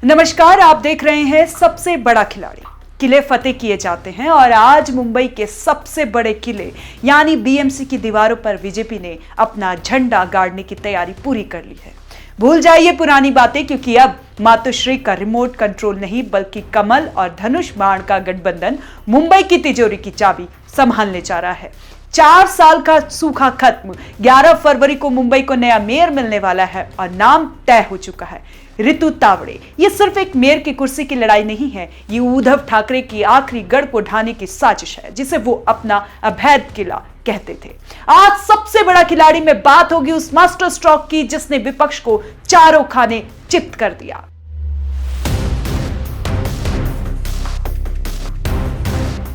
नमस्कार, आप देख रहे हैं सबसे बड़ा खिलाड़ी। किले फतेह किए जाते हैं और आज मुंबई के सबसे बड़े किले यानी बीएमसी की दीवारों पर बीजेपी ने अपना झंडा गाड़ने की तैयारी पूरी कर ली है। भूल जाइए पुरानी बातें, क्योंकि अब मातोश्री का रिमोट कंट्रोल नहीं बल्कि कमल और धनुष बाण का गठबंधन मुंबई की तिजोरी की चाबी संभालने जा रहा है। 4 साल का सूखा खत्म, 11 फरवरी को मुंबई को नया मेयर मिलने वाला है और नाम तय हो चुका है, रितु तावड़े। ये सिर्फ एक मेयर की कुर्सी की लड़ाई नहीं है, ये उद्धव ठाकरे की आखिरी गढ़ को ढाने की साजिश है, जिसे वो अपना अवैध किला कहते थे। आज सबसे बड़ा खिलाड़ी में बात होगी उस मास्टर स्ट्रोक की जिसने विपक्ष को चारों खाने चित कर दिया।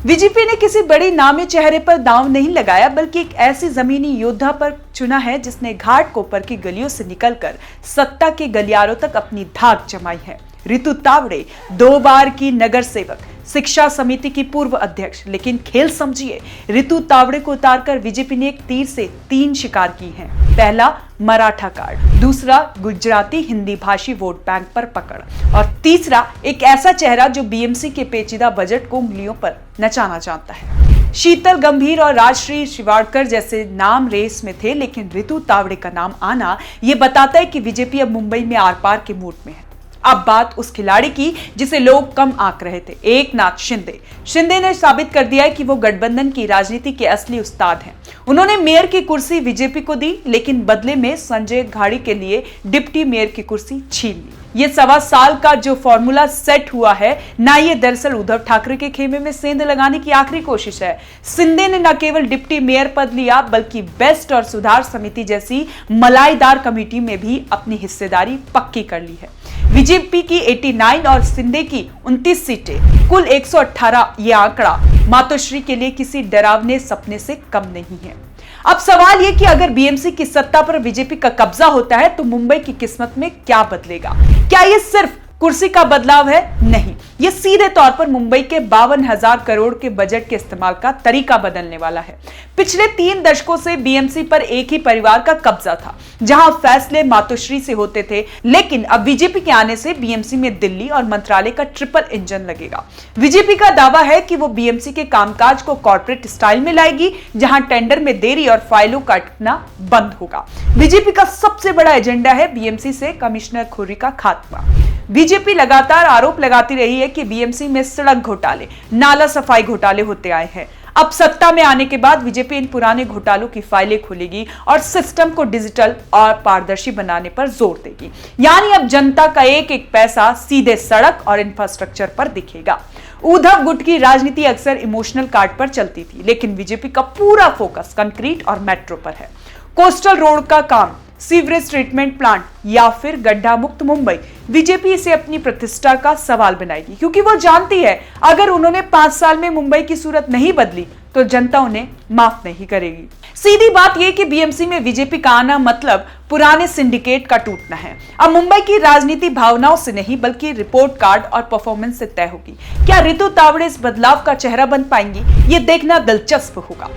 बीजेपी ने किसी बड़ी नामी चेहरे पर दांव नहीं लगाया, बल्कि एक ऐसी जमीनी योद्धा पर चुना है जिसने घाट कोपर की गलियों से निकलकर सत्ता के गलियारों तक अपनी धाक जमाई है। रितु तावड़े 2 बार की नगर सेवक, शिक्षा समिति की पूर्व अध्यक्ष, लेकिन खेल समझिए, रितु तावड़े को उतारकर बीजेपी ने एक तीर से 3 शिकार की हैं। पहला मराठा कार्ड, दूसरा गुजराती हिंदी भाषी वोट बैंक पर पकड़ और तीसरा एक ऐसा चेहरा जो बीएमसी के पेचीदा बजट को उंगलियों पर नचाना जानता है। शीतल गंभीर और राजश्री शिवाड़कर जैसे नाम रेस में थे, लेकिन रितु तावड़े का नाम आना यह बताता है कि बीजेपी अब मुंबई में आर पार के मूड में है। अब बात उस खिलाड़ी की जिसे लोग कम आंक रहे थे, एकनाथ शिंदे। शिंदे ने साबित कर दिया है कि वो गठबंधन की राजनीति के असली उस्ताद हैं। उन्होंने मेयर की कुर्सी बीजेपी को दी, लेकिन बदले में संजय घाड़ी के लिए डिप्टी मेयर की कुर्सी छीन ली। ये 1.25 साल का जो फॉर्मूला सेट हुआ है ना, ये दरअसल उद्धव ठाकरे के खेमे में सेंध लगाने की आखिरी कोशिश है। शिंदे ने न केवल डिप्टी मेयर पद लिया, बल्कि बेस्ट और सुधार समिति जैसी मलाईदार कमेटी में भी अपनी हिस्सेदारी पक्की कर ली है। बीजेपी की 89 और शिंदे की 29 सीटें, कुल 118। ये आंकड़ा मातोश्री के लिए किसी डरावने सपने से कम नहीं है। अब सवाल ये कि अगर बीएमसी की सत्ता पर बीजेपी का कब्जा होता है तो मुंबई की किस्मत में क्या बदलेगा? क्या ये सिर्फ कुर्सी का बदलाव है? नहीं, ये सीधे तौर पर मुंबई के 52,000 करोड़ के बजट के इस्तेमाल का तरीका बदलने वाला है। पिछले 3 दशकों से बीएमसी पर एक ही परिवार का कब्जा था, जहां फैसले मातोश्री से होते थे, लेकिन अब बीजेपी के आने से बीएमसी में दिल्ली और मंत्रालय का ट्रिपल इंजन लगेगा। बीजेपी का दावा है कि वो बीएमसी के कामकाज को कॉर्पोरेट स्टाइल में लाएगी, जहां टेंडर में देरी और फाइलों काटना बंद होगा। बीजेपी का सबसे बड़ा एजेंडा है बीएमसी से कमिश्नर खोरी का खात्मा। बीजेपी लगातार आरोप लगाती रही है कि बीएमसी में सड़क घोटाले, नाला सफाई घोटाले होते आए हैं। अब सत्ता में आने के बाद बीजेपी इन पुराने घोटालों की फाइलें खोलेगी और सिस्टम को डिजिटल और पारदर्शी बनाने पर जोर देगी। यानी अब जनता का एक एक पैसा सीधे सड़क और इंफ्रास्ट्रक्चर पर दिखेगा। उद्धव गुट की राजनीति अक्सर इमोशनल कार्ड पर चलती थी, लेकिन बीजेपी का पूरा फोकस कंक्रीट और मेट्रो पर है। कोस्टल रोड का काम, सीवरेज ट्रीटमेंट प्लांट या फिर गड्ढा मुक्त मुंबई, बीजेपी इसे अपनी प्रतिष्ठा का सवाल बनाएगी, क्योंकि वो जानती है अगर उन्होंने 5 साल में मुंबई की सूरत नहीं बदली तो जनता उन्हें माफ नहीं करेगी। सीधी बात यह कि बीएमसी में बीजेपी का आना मतलब पुराने सिंडिकेट का टूटना है। अब मुंबई की राजनीति भावनाओं से नहीं बल्कि रिपोर्ट कार्ड और परफॉर्मेंस से तय होगी। क्या रितु तावड़े इस बदलाव का चेहरा बन पाएंगी? ये देखना दिलचस्प होगा।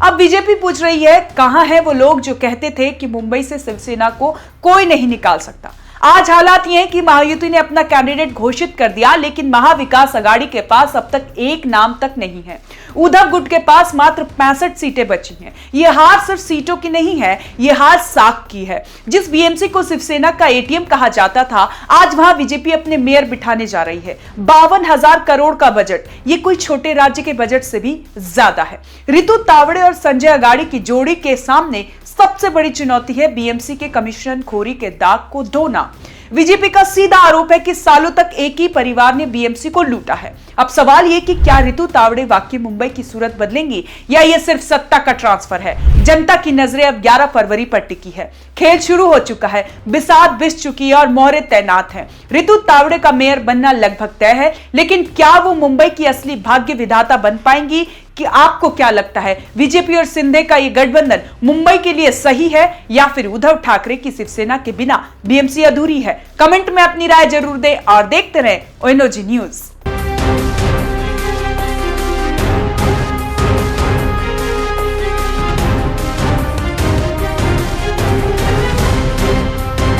अब बीजेपी पूछ रही है, कहां है वो लोग जो कहते थे कि मुंबई से शिवसेना को कोई नहीं निकाल सकता? आज हालात ये हैं कि महायुति ने अपना कैंडिडेट घोषित कर दिया, लेकिन महाविकास अघाड़ी के पास अब तक एक नाम तक नहीं है। उद्धव गुट के पास मात्र 65 सीटें बची हैं। ये हार सिर्फ सीटों की नहीं है, ये हार साख की है। जिस बीएमसी को शिवसेना का एटीएम कहा जाता था, आज वहां बीजेपी अपने मेयर बिठाने जा रही है। 52,000 करोड़ का बजट, ये कोई छोटे राज्य के बजट से भी ज्यादा है। रितु तावड़े और संजय अघाड़ी की जोड़ी के सामने सबसे बड़ी चुनौती है बीएमसी के कमिश्नर खोरी के दाग को धोना। बीजेपी का सीधा आरोप है कि सालों तक एक ही परिवार ने बीएमसी को लूटा है। अब सवाल यह कि क्या रितु तावड़े वाकई मुंबई की सूरत बदलेंगी या यह सिर्फ सत्ता का ट्रांसफर है? जनता की नजरें अब 11 फरवरी पर टिकी है। खेल शुरू हो चुका है, बिसात बिछ चुकी है और मोहरे तैनात हैं। रितु तावड़े का मेयर बनना लगभग तय है, लेकिन क्या वो मुंबई की असली भाग्य विधाता बन पाएंगी? कि आपको क्या लगता है, बीजेपी और शिंदे का ये गठबंधन मुंबई के लिए सही है या फिर उद्धव ठाकरे की शिवसेना के बिना बीएमसी अधूरी है? कमेंट में अपनी राय जरूर दें और देखते रहें ओएनओजी न्यूज।